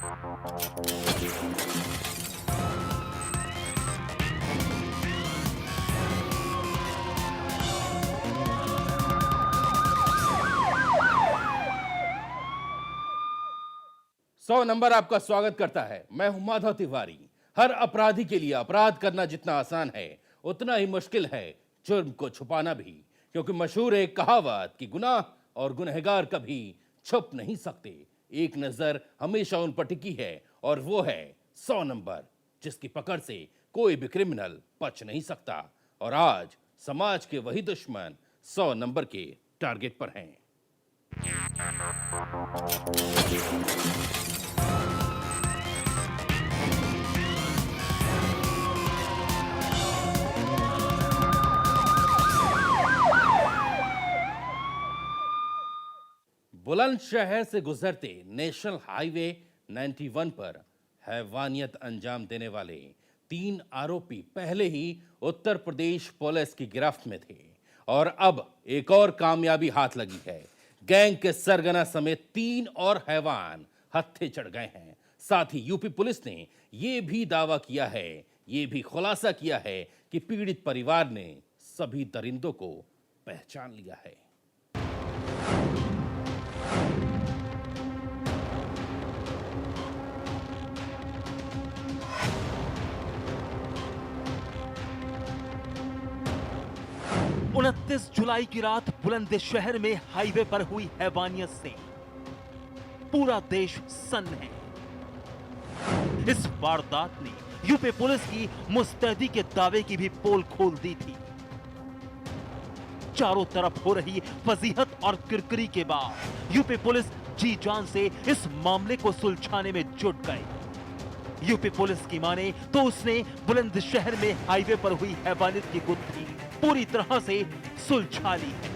सौ नंबर आपका स्वागत करता है। मैं हूं माधव तिवारी। हर अपराधी के लिए अपराध करना जितना आसान है उतना ही मुश्किल है जुर्म को छुपाना भी, क्योंकि मशहूर एक कहावत कि गुनाह और गुनहगार कभी छुप नहीं सकते। एक नजर हमेशा उन पर टिकी है और वो है 100 नंबर, जिसकी पकड़ से कोई भी क्रिमिनल बच नहीं सकता। और आज समाज के वही दुश्मन 100 नंबर के टारगेट पर हैं। बुलंदशहर से गुजरते नेशनल हाईवे 91 पर हैवानियत अंजाम देने वाले 3 आरोपी पहले ही उत्तर प्रदेश पुलिस की गिरफ्त में थे और अब एक और कामयाबी हाथ लगी है। गैंग के सरगना समेत 3 और हैवान हत्थे चढ़ गए हैं। साथ ही यूपी पुलिस ने यह भी दावा किया है, यह भी खुलासा किया है कि पीड़ित परिवार ने सभी दरिंदों को पहचान लिया है। उनतीस जुलाई की रात बुलंदशहर में हाईवे पर हुई हैवानियत से पूरा देश सन्न है। इस वारदात ने यूपी पुलिस की मुस्तैदी के दावे की भी पोल खोल दी थी। चारों तरफ हो रही फजीहत और किरकिरी के बाद यूपी पुलिस जी जान से इस मामले को सुलझाने में जुट गई। यूपी पुलिस की माने तो उसने बुलंदशहर में हाईवे पर हुई हैवानियत की गुत्थी पूरी तरह से सुलझा ली है।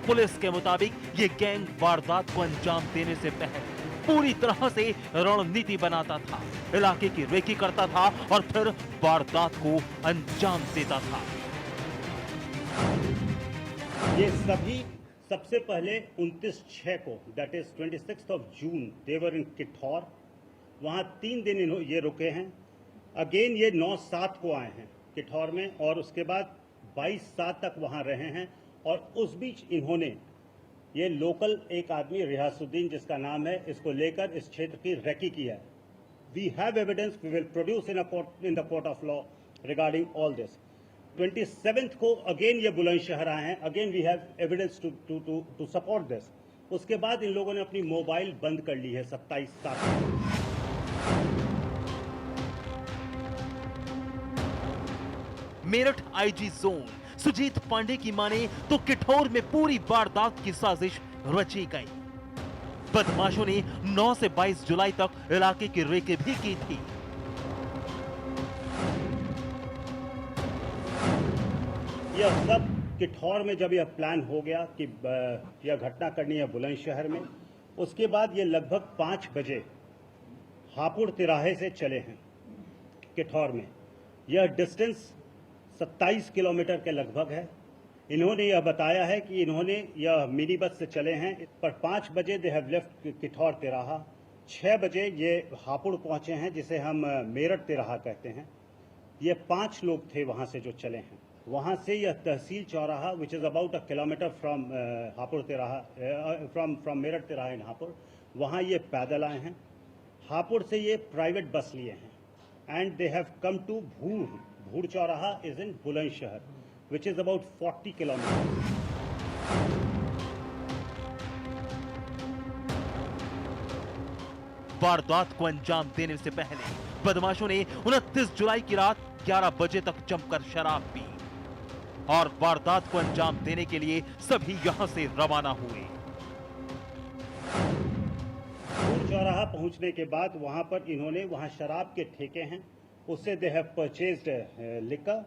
पुलिस के मुताबिक ये गैंग वारदात को अंजाम देने से पहले पूरी तरह से रणनीति बनाता था, इलाके की रेकी करता था और फिर वारदात को अंजाम देता था। ये सभी सबसे पहले 29/6 को दैट इज 26 जून देवर इन किठौर, वहां 3 दिन ये रुके हैं। अगेन ये 9/7 को आए हैं किठौर में और उसके बाद 22/7 तक वहां रहे हैं। और उस बीच इन्होंने ये लोकल एक आदमी रियासुद्दीन जिसका नाम है, इसको लेकर इस क्षेत्र की रेकी किया है। We have evidence, we will produce in the court of law regarding all this. 27 को अगेन ये बुलंदशहर आए हैं। Again we have evidence to support this. उसके बाद इन लोगों ने अपनी मोबाइल बंद कर ली है 27/7 को। मेरठ आईजी जोन सुजीत पांडे की माने तो किठौर में पूरी वारदात की साजिश रची गई। बदमाशों ने 9 से 22 जुलाई तक इलाके की रेकी भी की थी। यह सब किठौर में जब यह प्लान हो गया कि यह घटना करनी है बुलंदशहर में, उसके बाद ये लगभग 5 बजे हापुड़ तिराहे से चले हैं किठौर में। यह डिस्टेंस 27 किलोमीटर के लगभग है। इन्होंने यह बताया है कि इन्होंने यह मिनी बस से चले हैं, पर 5 बजे दे हैव लेफ्ट किठौर तिराहा। 6 बजे ये हापुड़ पहुंचे हैं, जिसे हम मेरठ तिराहा कहते हैं। ये 5 लोग थे वहां से जो चले हैं। वहां से यह तहसील चौराहा विच is about a kilometre from Hapur तिराहा, फ्रॉम मेरठ तिराहा इन हापुड़, वहां ये पैदल आए हैं। हापुड़ से ये प्राइवेट बस लिए हैं and they have come to Bhood. Bhood चौराहा is in Bulandshahr which is about 40 kilometre. वारदात को अंजाम देने से पहले बदमाशों ने 29 जुलाई की रात 11 बजे तक जमकर शराब पी और वारदात को अंजाम देने के लिए सभी यहां से रवाना हुए। भूड़ चौराहा पहुंचने के बाद वहां पर इन्होंने वहां शराब के ठेके हैं, उससे दे हैव परचेज्ड लिकर।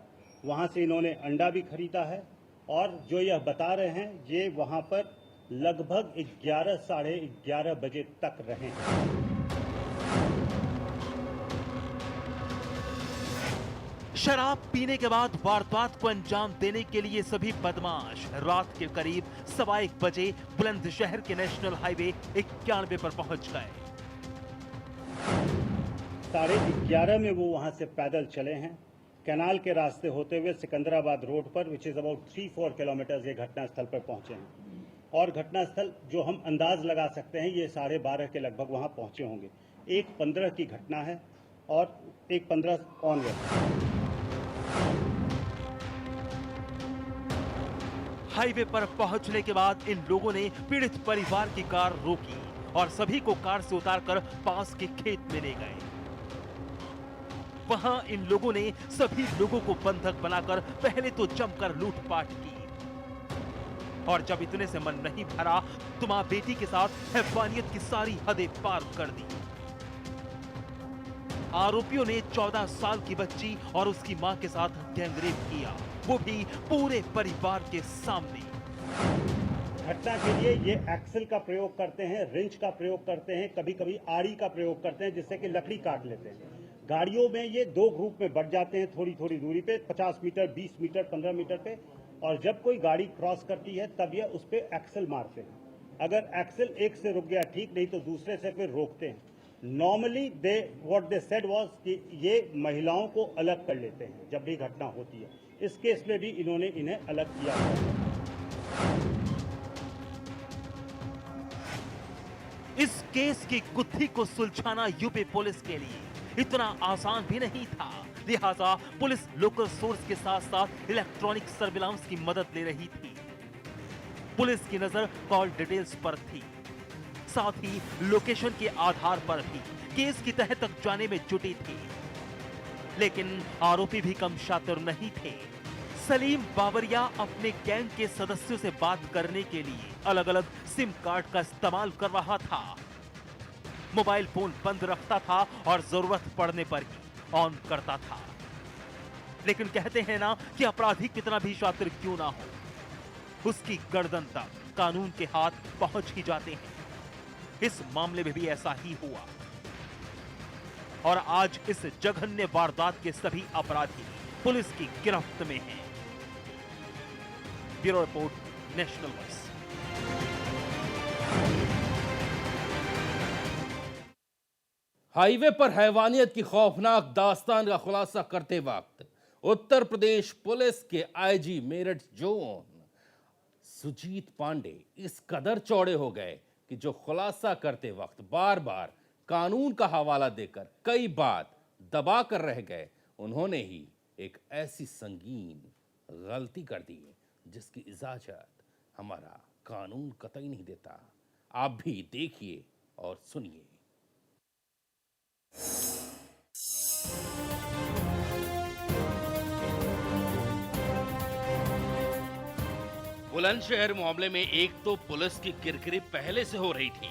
वहां से इन्होंने अंडा भी खरीदा है और जो यह बता रहे हैं ये वहां पर लगभग 11 साढ़े 11 बजे तक रहे हैं। शराब पीने के बाद वारदात को अंजाम देने के लिए सभी बदमाश रात के करीब 1:15 बजे बुलंदशहर के नेशनल हाईवे 91 पर पहुंच गए। 11:30 में वो वहाँ से पैदल चले हैं, कैनाल के रास्ते होते हुए सिकंदराबाद रोड पर, विच इज़ अबाउट 3-4 किलोमीटर्स, ये घटनास्थल पर पहुँचे हैं। और घटनास्थल जो हम अंदाज लगा सकते हैं, ये 12:30 के लगभग वहाँ पहुँचे होंगे। 1:15 की घटना है और 1:15 ऑनवर्ड। हाईवे पर पहुंचने के बाद इन लोगों ने पीड़ित परिवार की कार रोकी और सभी को कार से उतारकर पास के खेत में ले गए। वहां इन लोगों ने सभी लोगों को बंधक बनाकर पहले तो जमकर लूटपाट की और जब इतने से मन नहीं भरा तो मां बेटी के साथ हैवानियत की सारी हदें पार कर दी। आरोपियों ने 14 साल की बच्ची और उसकी मां के साथ गैंगरेप किया, वो भी पूरे परिवार के सामने। घटना के लिए ये एक्सल का प्रयोग करते हैं, रिंच का प्रयोग करते हैं, कभी कभी आरी का प्रयोग करते हैं, जिससे कि लकड़ी काट लेते हैं। गाड़ियों में ये 2 ग्रुप में बढ़ जाते हैं, थोड़ी थोड़ी दूरी पे, 50 मीटर, 20 मीटर, 15 मीटर पे, और जब कोई गाड़ी क्रॉस करती है तब ये उस पर एक्सल मारते हैं। अगर एक्सल एक से रुक गया ठीक, नहीं तो दूसरे से फिर रोकते हैं। Normally what they said was कि ये महिलाओं को अलग कर लेते हैं जब भी घटना होती है। इस केस में भी इन्होंने इन्हें अलग किया है। इस केस की गुत्थी को सुलझाना यूपी पुलिस के लिए इतना आसान भी नहीं था, लिहाजा पुलिस लोकल सोर्स के साथ साथ इलेक्ट्रॉनिक सर्विलांस की मदद ले रही थी। पुलिस की नजर कॉल डिटेल्स पर थी, साथ ही लोकेशन के आधार पर भी केस की तह तक जाने में जुटी थी। लेकिन आरोपी भी कम शातिर नहीं थे। सलीम बाबरिया अपने गैंग के सदस्यों से बात करने के लिए अलग अलग सिम कार्ड का इस्तेमाल कर रहा था। मोबाइल फोन बंद रखता था और जरूरत पड़ने पर ही ऑन करता था। लेकिन कहते हैं ना कि अपराधी कितना भी शातिर क्यों ना हो, उसकी गर्दन तक कानून के हाथ पहुंच ही जाते हैं। इस मामले में भी ऐसा ही हुआ और आज इस जघन्य वारदात के सभी अपराधी पुलिस की गिरफ्त में हैं। Bureau report, national voice. Highway पर हैवानियत की खौफनाक दास्तान का खुलासा करते वक्त उत्तर प्रदेश पुलिस के आईजी मेरठ जोन सुजीत पांडे इस कदर चौड़े हो गए कि जो खुलासा करते वक्त बार बार कानून का हवाला देकर कई बात दबा कर रह गए। उन्होंने ही एक ऐसी संगीन गलती कर दी जिसकी इजाजत हमारा कानून कतई नहीं देता। आप भी देखिए और सुनिए। बुलंदशहर मामले में एक तो पुलिस की किरकिरी पहले से हो रही थी,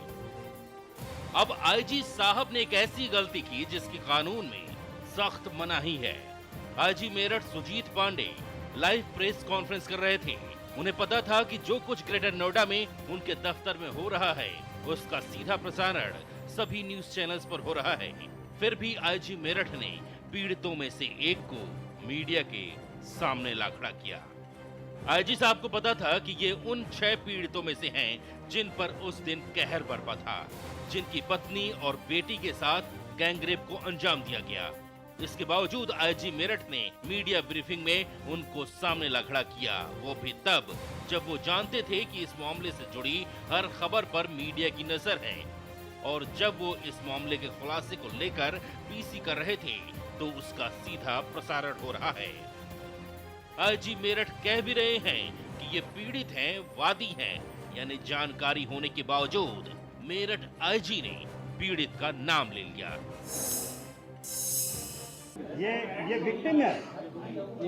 अब आईजी साहब ने एक ऐसी गलती की जिसकी कानून में सख्त मनाही है। IG Meerut Sujeet Pandey live press conference कर रहे थे। उन्हें पता था कि जो कुछ ग्रेटर नोएडा में उनके दफ्तर में हो रहा है उसका सीधा प्रसारण सभी न्यूज चैनल्स पर हो रहा है। फिर भी आईजी मेरठ ने पीड़ितों में से एक को मीडिया के सामने ला खड़ा किया। आईजी साहब को पता था कि ये उन 6 पीड़ितों में से हैं जिन पर उस दिन कहर बरपा था, जिनकी पत्नी और बेटी के साथ गैंगरेप को अंजाम दिया गया। इसके बावजूद आईजी मेरठ ने मीडिया ब्रीफिंग में उनको सामने ला खड़ा किया, वो भी तब जब वो जानते थे कि इस मामले से जुड़ी हर खबर पर मीडिया की नजर है और जब वो इस मामले के खुलासे को लेकर पीसी कर रहे थे तो उसका सीधा प्रसारण हो रहा है। आईजी मेरठ कह भी रहे हैं कि ये पीड़ित हैं, वादी हैं, यानी जानकारी होने के बावजूद मेरठ आईजी ने पीड़ित का नाम ले लिया। ये विक्टिम है,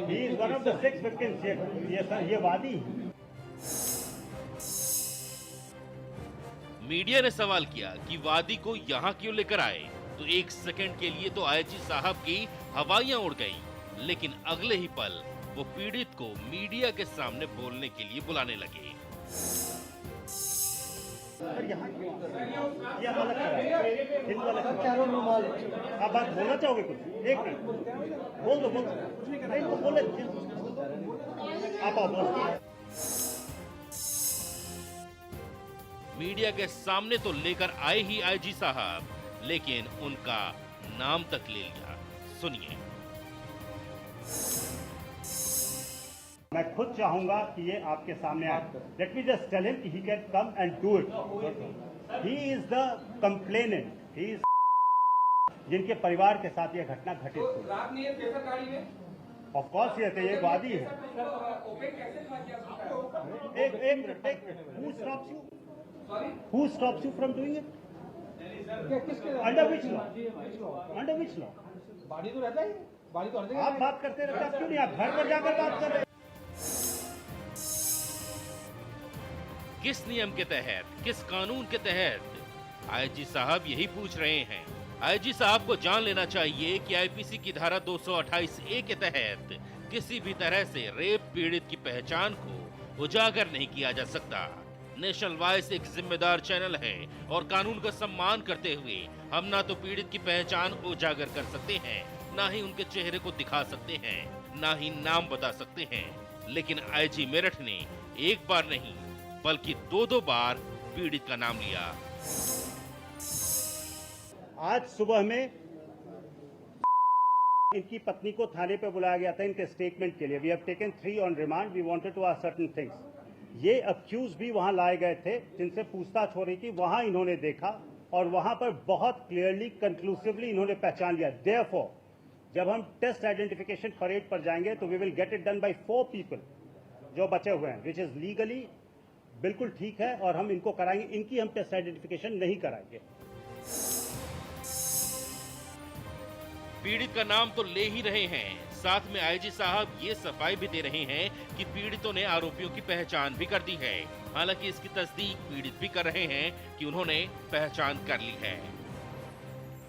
he is one of the 6 victims. ये वादी। मीडिया ने सवाल किया कि वादी को यहाँ क्यों लेकर आए, तो एक सेकंड के लिए तो आईजी साहब की हवाइयां उड़ गईं, लेकिन अगले ही पल वो पीड़ित को मीडिया के सामने बोलने के लिए बुलाने लगे। आप बात बोलना चाहोगे कुछ? एक मिनट बोल दो। नहीं तो बोले आप बोलो। मीडिया के सामने तो लेकर आए ही आईजी साहब, लेकिन उनका नाम तक ले लिया। सुनिए। मैं खुद चाहूंगा कि ये आपके सामने आए। Let me just tell him कि he can come and do it. He is the complainant, he is जिनके परिवार के साथ ये घटना घटित हुई। रात में ये प्रेशर गाड़ी में ऑफ कोर्स ये थे, ये वादी है। ओपन कैसे था क्या एक minute, who stops you? Sorry who stops you from doing it? किसके under which law? Under which law? बाड़ी तो रहता है, बाड़ी तो हर जगह आप बात करते रहते, आप क्यों नहीं, आप घर पर जाकर बात कर रहे हैं? किस नियम के तहत, किस कानून के तहत? आईजी साहब यही पूछ रहे हैं। आईजी साहब को जान लेना चाहिए कि आईपीसी की धारा 228A के तहत किसी भी तरह से रेप पीड़ित की पहचान को उजागर नहीं किया जा सकता। नेशनल वॉइस एक जिम्मेदार चैनल है और कानून का सम्मान करते हुए हम ना तो पीड़ित की पहचान उजागर कर सकते हैं, ना ही उनके चेहरे को दिखा सकते हैं, ना ही नाम बता सकते हैं। लेकिन आईजी मेरठ ने एक बार नहीं बल्कि दो बार पीड़ित का नाम लिया। आज सुबह में इनकी पत्नी को थाने पे बुलाया गया था इनके स्टेटमेंट के लिए। We have taken 3 on remand, we wanted to ask certain things. ये अक्यूज भी वहां लाए गए थे जिनसे पूछताछ हो रही थी, वहां इन्होंने देखा और वहां पर बहुत क्लियरली कंक्लूसिवली इन्होंने पहचान लिया। देयरफॉर जब हम टेस्ट आइडेंटिफिकेशन परेड पर जाएंगे तो we will get it done by 4 people जो बचे हुए हैं, विच इज लीगली बिल्कुल ठीक है और हम इनको कराएंगे। इनकी हम टेस्ट आइडेंटिफिकेशन नहीं कराएंगे। पीड़ित का नाम तो ले ही रहे हैं, साथ में आईजी साहब ये सफाई भी दे रहे हैं कि पीड़ितों ने आरोपियों की पहचान भी कर दी है। हालांकि इसकी तस्दीक पीड़ित भी कर रहे हैं कि उन्होंने पहचान कर ली है।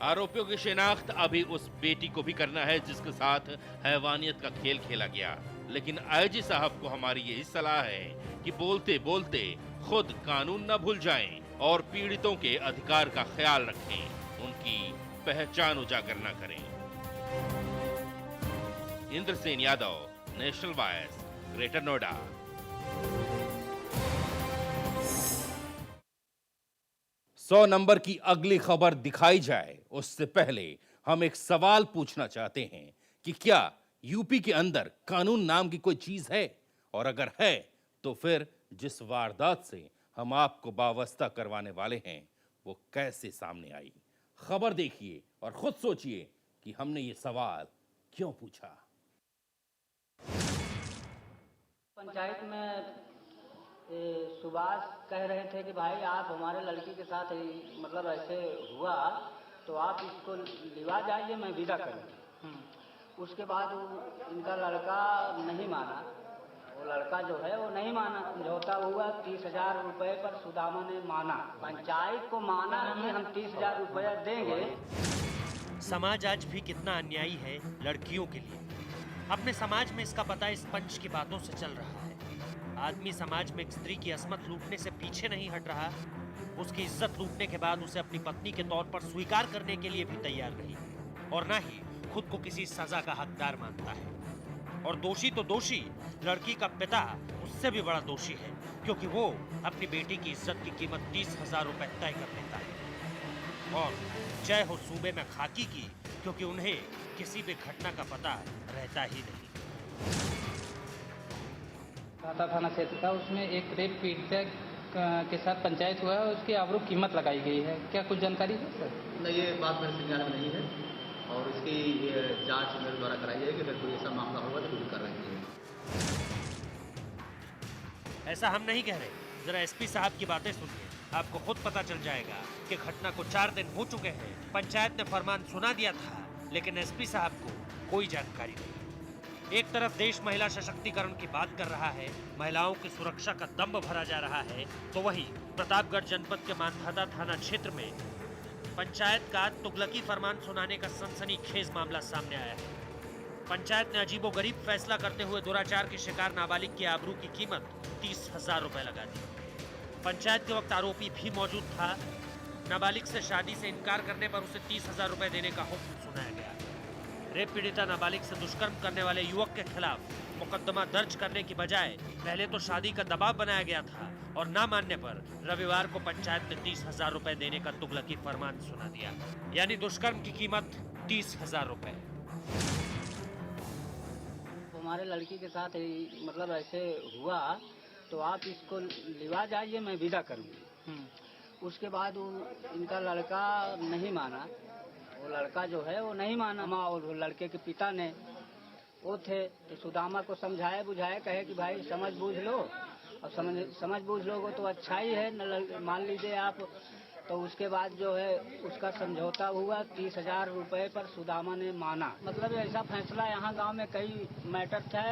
आरोपियों की शिनाख्त अभी उस बेटी को भी करना है जिसके साथ हैवानियत का खेल खेला गया। लेकिन आईजी साहब को हमारी यही सलाह है कि बोलते बोलते खुद कानून न भूल जाएं और पीड़ितों के अधिकार का ख्याल रखें, उनकी पहचान उजागर न करें। Indrasen Yadav, national voice, greater Noida. सौ नंबर की अगली खबर दिखाई जाए उससे पहले हम एक सवाल पूछना चाहते हैं कि क्या यूपी के अंदर कानून नाम की कोई चीज है, और अगर है तो फिर जिस वारदात से हम आपको वाबस्ता करवाने वाले हैं वो कैसे सामने आई। खबर देखिए और खुद सोचिए कि हमने ये सवाल क्यों पूछा। पंचायत में सुभाष कह रहे थे कि भाई आप हमारे लड़की के साथ मतलब ऐसे हुआ तो आप इसको लिवा जाइए, मैं विदा करूँ। उसके बाद इनका लड़का नहीं माना, वो लड़का जो है वो नहीं माना। समझौता हुआ 30,000 रुपये पर सुदामा ने माना, पंचायत को माना कि हम 30,000 रुपया देंगे। समाज आज भी कितना अन्यायी है लड़कियों के लिए। अपने समाज में इसका पता इस पंच की बातों से चल रहा है। आदमी समाज में एक स्त्री की अस्मत लूटने से पीछे नहीं हट रहा, उसकी इज्जत लूटने के बाद उसे अपनी पत्नी के तौर पर स्वीकार करने के लिए भी तैयार नहीं, और न ही खुद को किसी सजा का हकदार मानता है। और दोषी तो दोषी, लड़की का पिता उससे भी बड़ा दोषी है, क्योंकि वो अपनी बेटी की इज्जत की कीमत 30,000 रुपए तय कर लेता है। और जय हो सूबे में खाकी की, क्योंकि उन्हें किसी भी घटना का पता रहता ही नहीं। टाटा थाना क्षेत्र था, उसमें एक रेप पीड़िता के साथ पंचायत हुआ है, उसकी आबरू कीमत लगाई गई है। क्या कुछ जानकारी है सर? नहीं, ये बात मेरे संज्ञान में नहीं है और इसकी जांच मेरे द्वारा कराई जाएगी। अगर कोई ऐसा मामला होगा तो बिल्कुल कार्रवाई की जाएगी। ऐसा हम नहीं कह रहे, जरा एसपी साहब की बातें सुनिए, आपको खुद पता चल जाएगा कि घटना को 4 दिन हो चुके हैं। पंचायत ने फरमान सुना दिया था, लेकिन एसपी साहब को कोई जानकारी नहीं। एक तरफ देश महिला सशक्तिकरण की बात कर रहा है, महिलाओं की सुरक्षा का दम्भ भरा जा रहा है, तो वहीं प्रतापगढ़ जनपद के मानधाता थाना क्षेत्र में पंचायत का तुगलकी फरमान सुनाने का सनसनीखेज मामला सामने आया है। पंचायत ने अजीबोगरीब फैसला करते हुए दुराचार के शिकार नाबालिग की आबरू की कीमत 30,000 रुपए लगा दी। पंचायत के वक्त आरोपी भी मौजूद था। नाबालिग से शादी से इनकार करने पर उसे 30,000 रुपए देने का हुक्म सुनाया गया। रेप पीड़िता नाबालिग से दुष्कर्म करने वाले युवक के खिलाफ मुकदमा दर्ज करने की बजाय पहले तो शादी का दबाव बनाया गया था और ना मानने पर रविवार को पंचायत ने 30,000 रुपए देने का तुगलकी फरमान सुना दिया। यानी दुष्कर्म की कीमत 30,000 रुपए। हमारे लड़की के साथ मतलब ऐसे हुआ तो आप इसको लिवा जाइए, मैं विदा करूँगी। उसके बाद इनका लड़का नहीं माना, वो लड़का जो है वो नहीं माना। माँ और वो लड़के के पिता ने वो थे तो सुदामा को समझाए बुझाए, कहे कि भाई समझ बूझ लो, और समझ बूझ लोगे तो अच्छा ही है, मान लीजिए आप। तो उसके बाद जो है उसका समझौता हुआ, 30,000 रुपए पर सुदामा ने माना। मतलब ऐसा फैसला यहाँ गांव में कई मैटर था,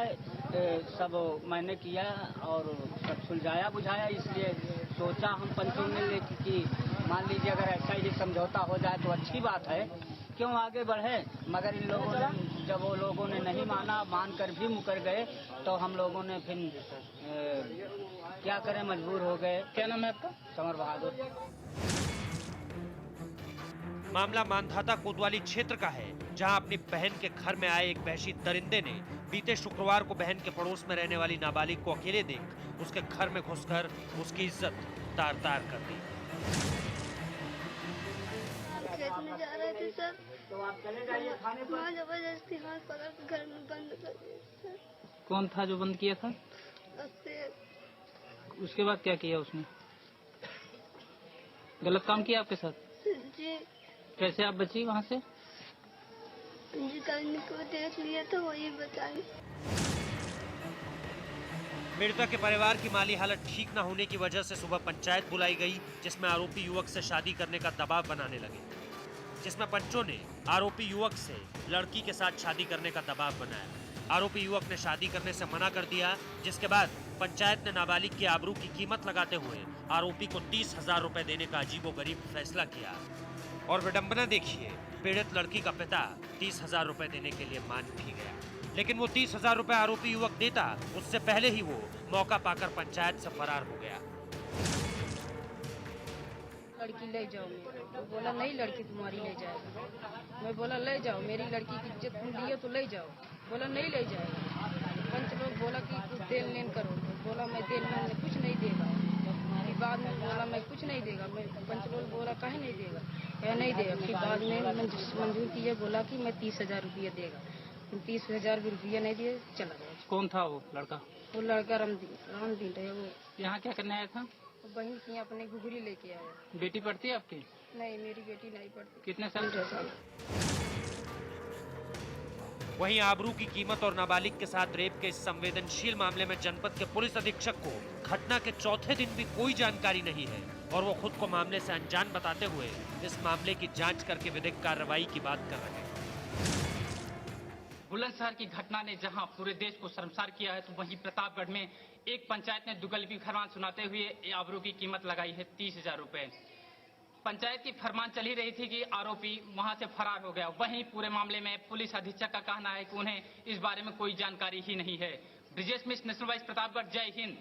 सब मैंने किया और सब सुलझाया बुझाया। इसलिए सोचा हम पंचों ने कि मान लीजिए अगर ऐसा ही समझौता हो जाए तो अच्छी बात है, क्यों आगे बढ़े। मगर इन लोगों ने, जब वो लोगों ने नहीं माना, मानकर भी मुकर गए, तो हम लोगों ने फिर क्या करें, मजबूर हो गए। क्या नाम है आपका? समर बहादुर। मामला मानधाता कोतवाली क्षेत्र का है, जहां अपनी बहन के घर में आए एक वहशी दरिंदे ने बीते शुक्रवार को बहन के पड़ोस में रहने वाली नाबालिग को अकेले देख उसके घर में घुसकर उसकी इज्जत तार तार कर दी। खेत में जा रहे थे सर, तो आप चले जाइए खाने पर। वहाँ जबरदस्ती हाथ पकड़ के घर में बंद कर दिए सर। कौन था जो बंद किया था? उससे उसके बाद क्या किया उसने? गलत काम किया आपके साथ? जी कैसे आप बची वहाँ से? जी करने को देख लिया तो वही बताई। पीड़िता के परिवार की माली हालत ठीक न होने की वजह से सुबह पंचायत बुलाई गई, जिसमें आरोपी युवक से शादी करने का दबाव बनाने लगे, जिसमें पंचों ने आरोपी युवक से लड़की के साथ शादी करने का दबाव बनाया। आरोपी युवक ने शादी करने से मना कर दिया, जिसके बाद पंचायत ने नाबालिग की आबरू की कीमत लगाते हुए आरोपी को 30,000 रुपए देने का अजीबोगरीब फैसला किया। और विडंबना देखिए, पीड़ित लड़की का पिता 30,000 रुपए देने के लिए मान भी गया, लेकिन वो 30,000 रुपए आरोपी युवक देता उससे पहले ही वो मौका पाकर पंचायत से फरार हो गया। लड़की ले जाओ मेरी, तो बोला नहीं लड़की तुम्हारी ले जाएगा। मैं बोला ले जाओ, मेरी लड़की की इज्जत तुम लिए तो ले जाओ। बोला नहीं ले जाएगा। पंच लोग बोला कि कुछ देन लेन करो, तो बोला मैं देन लेन में कुछ नहीं देगा। फिर बाद में बोला मैं कुछ नहीं देगा। मैं पंच लोग बोला काहे नहीं देगा, कहे नहीं देगा। फिर बाद में मंजूर किया, बोला कि मैं 30,000 रुपया देगा। 30,000 रुपया नहीं दिए, चला गया। कौन था वो लड़का? वो लड़का रामदीन है। वो यहाँ क्या करने आया था? बहन की अपने घुघरी लेके आया। बेटी पढ़ती है आपकी? नहीं, मेरी बेटी नहीं पढ़ती। कितने साल? 15 साल। वहीं आबरू की कीमत और नाबालिग के साथ रेप के इस संवेदनशील मामले में जनपद के पुलिस अधीक्षक को घटना के चौथे दिन भी कोई जानकारी नहीं है और वो खुद को मामले से अनजान बताते हुए इस मामले की जांच करके विधिक कार्रवाई की बात कर रहे हैं। बुलंदशहर की घटना ने जहां पूरे देश को शर्मसार किया है, तो वहीं प्रतापगढ़ में एक पंचायत ने दुगलबी फरमान सुनाते हुए आबरू की कीमत लगाई है 30,000 रुपए। पंचायत की फरमान चल ही रही थी कि आरोपी वहां से फरार हो गया। वहीं पूरे मामले में पुलिस अधीक्षक का कहना है कि उन्हें इस बारे में कोई जानकारी ही नहीं है। ब्रिजेश मिश्र, नेशनल वाइस, प्रतापगढ़। जय हिंद।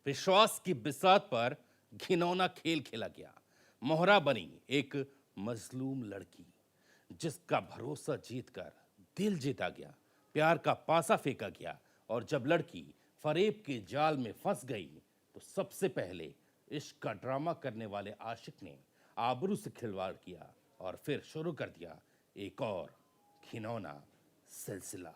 विश्वास की बिसात पर घिनौना खेल खेला गया। मोहरा बनी एक मजलूम लड़की, जिसका भरोसा जीतकर दिल जीता गया, प्यार का पासा फेंका गया, और जब लड़की फरेब के जाल में फंस गई तो सबसे पहले इश्क का ड्रामा करने वाले आशिक ने आबरू से खिलवाड़ किया और फिर शुरू कर दिया एक और घिनौना सिलसिला।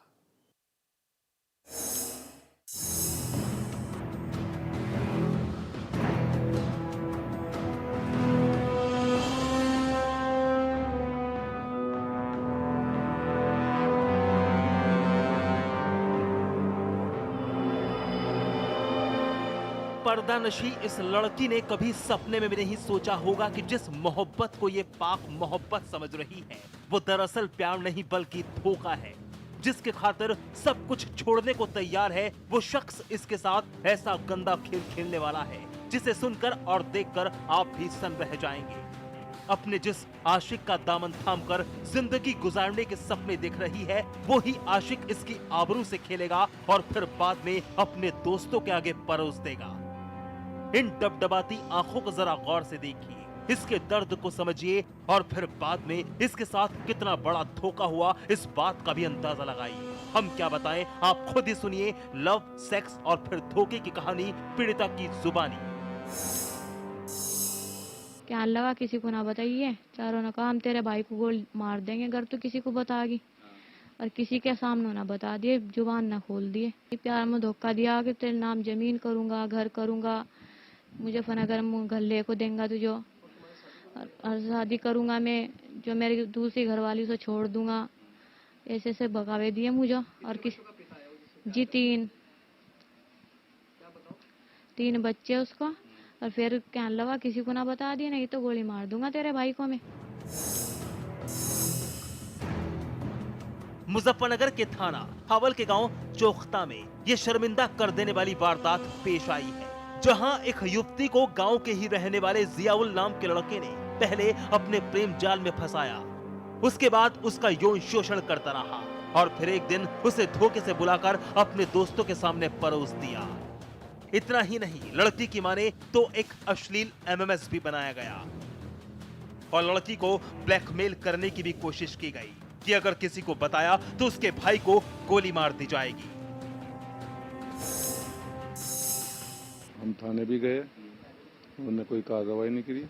पर्दानशी इस लड़की ने कभी सपने में भी नहीं सोचा होगा कि जिस मोहब्बत को ये पाक मोहब्बत समझ रही है, वो दरअसल प्यार नहीं बल्कि धोखा है। जिसके खातिर सब कुछ छोड़ने को तैयार है, वो शख्स इसके साथ ऐसा गंदा खेल खेलने वाला है जिसे सुनकर और देखकर आप भी सन रह जाएंगे। अपने जिस आशिक का दामन थामकर जिंदगी गुजारने के सपने देख रही है, वो ही आशिक इसकी आबरू से खेलेगा और फिर बाद में अपने दोस्तों के आगे परोस देगा। इन डबडबाती आंखों को जरा गौर से देखिए। इसके दर्द को समझिए और फिर बाद में इसके साथ कितना बड़ा धोखा हुआ इस बात का भी अंदाजा लगाइए। हम क्या बताएं, आप खुद ही सुनिए लव, सेक्स और फिर धोखे की कहानी पीड़िता की जुबानी। क्या लगा किसी को ना बताइए, चारों ने कहा हम तेरे भाई को गोली मार देंगे अगर तू किसी को बताएगी, और किसी के सामने ना बता दिए, जुबान ना खोल दिए। प्यार में धोखा दिया कि तेरे नाम जमीन करूंगा, घर करूंगा, मुझे फनागर गले को देंगा तुझे, और शादी करूंगा मैं, जो मेरी दूसरी घरवाली से छोड़ दूंगा, ऐसे ऐसे भगावे दिए मुझे। और किस जी तीन बच्चे उसको, और फिर क्या लगा किसी को ना बता दिया, नहीं तो गोली मार दूंगा तेरे भाई को मैं। मुजफ्फरनगर के थाना हावल के गांव चोखता में ये शर्मिंदा कर देने वाली वारदात पेश आई है, जहां एक युवती को गांव के ही रहने वाले जियाउल नाम के लड़के ने पहले अपने प्रेम जाल में फंसाया, उसके बाद उसका यौन शोषण करता रहा और फिर एक दिन उसे धोखे से बुलाकर अपने दोस्तों के सामने परोस दिया। इतना ही नहीं, लड़की की माने तो एक अश्लील एमएमएस भी बनाया गया और लड़की को ब्लैकमेल करने की भी कोशिश की गई कि अगर किसी को बताया तो उसके भाई को गोली मार दी जाएगी। हम थाने भी गए, उन्होंने कोई कार्रवाई नहीं की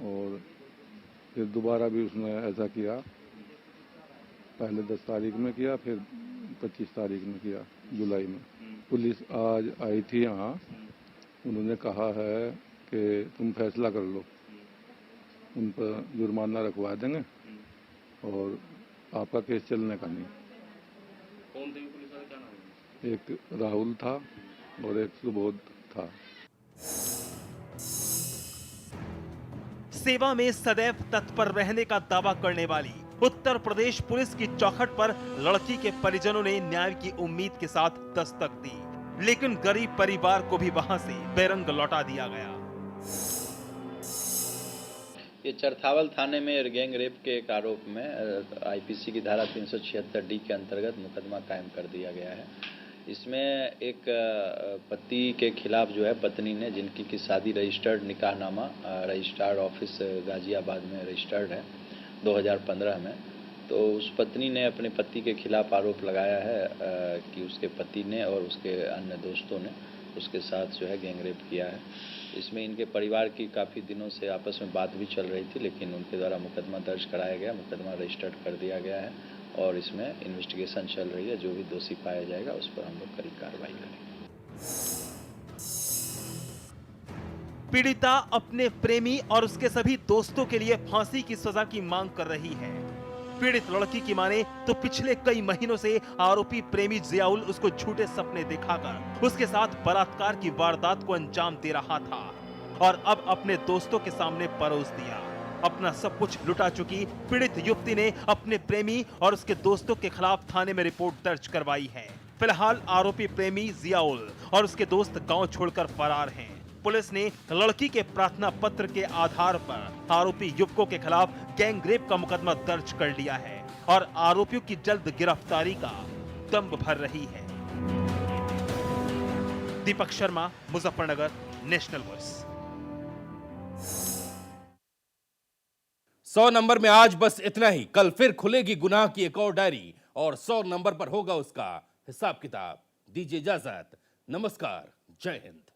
और फिर दोबारा भी उसने ऐसा किया, पहले 10 तारीख में किया, फिर 25 तारीख में किया, जुलाई में। पुलिस आज आई थी यहाँ, उन्होंने कहा है कि तुम फैसला कर लो, उन पर जुर्माना रखवा देंगे और आपका केस चलने का नहीं। कौन थे पुलिस वाले, क्या नाम है? एक राहुल था और एक सुबोध था। सेवा में सदैव तत्पर रहने का दावा करने वाली उत्तर प्रदेश पुलिस की चौखट पर लड़की के परिजनों ने न्याय की उम्मीद के साथ दस्तक दी, लेकिन गरीब परिवार को भी वहां से बेरंग लौटा दिया गया। ये चरथावल थाने में गैंग रेप के एक आरोप में आईपीसी की धारा 376D के अंतर्गत मुकदमा कायम कर दिया गया है। इसमें एक पति के खिलाफ जो है पत्नी ने, जिनकी की शादी रजिस्टर्ड निकाहनामा रजिस्ट्रार ऑफिस गाजियाबाद में रजिस्टर्ड है 2015 में, तो उस पत्नी ने अपने पति के खिलाफ आरोप लगाया है कि उसके पति ने और उसके अन्य दोस्तों ने उसके साथ जो है गैंग रेप किया है। इसमें इनके परिवार की काफ़ी दिनों से आपस में बात भी चल रही थी, लेकिन उनके द्वारा मुकदमा दर्ज कराया गया, मुकदमा रजिस्टर्ड कर दिया गया है और इसमें इन्वेस्टिगेशन चल रही है। जो भी दोषी पाया जाएगा उस पर हम लोग कड़ी कार्रवाई करेंगे। पीड़िता अपने प्रेमी और उसके सभी दोस्तों के लिए फांसी की सजा की मांग कर रही है। पीड़ित लड़की की माने तो पिछले कई महीनों से आरोपी प्रेमी जियाउल उसको झूठे सपने दिखाकर उसके साथ बलात्कार की वारदात को अंजाम दे रहा था और अब अपने दोस्तों के सामने परोस दिया। अपना सब कुछ लुटा चुकी पीड़ित युवती ने अपने प्रेमी और उसके दोस्तों के खिलाफ थाने में रिपोर्ट दर्ज करवाई है। फिलहाल आरोपी प्रेमी जियाउल और उसके दोस्त गांव छोड़कर फरार हैं। पुलिस ने लड़की के प्रार्थना पत्र के आधार पर आरोपी युवकों के खिलाफ गैंग रेप का मुकदमा दर्ज कर लिया है और आरोपियों की जल्द गिरफ्तारी का दम भर रही है। Deepak Sharma, Muzaffarnagar, national voice. 100 number में आज बस इतना ही। कल फिर खुलेगी गुनाह की एक और डायरी और 100 नंबर पर होगा उसका हिसाब किताब। दीजिए इजाजत, नमस्कार, जय हिंद।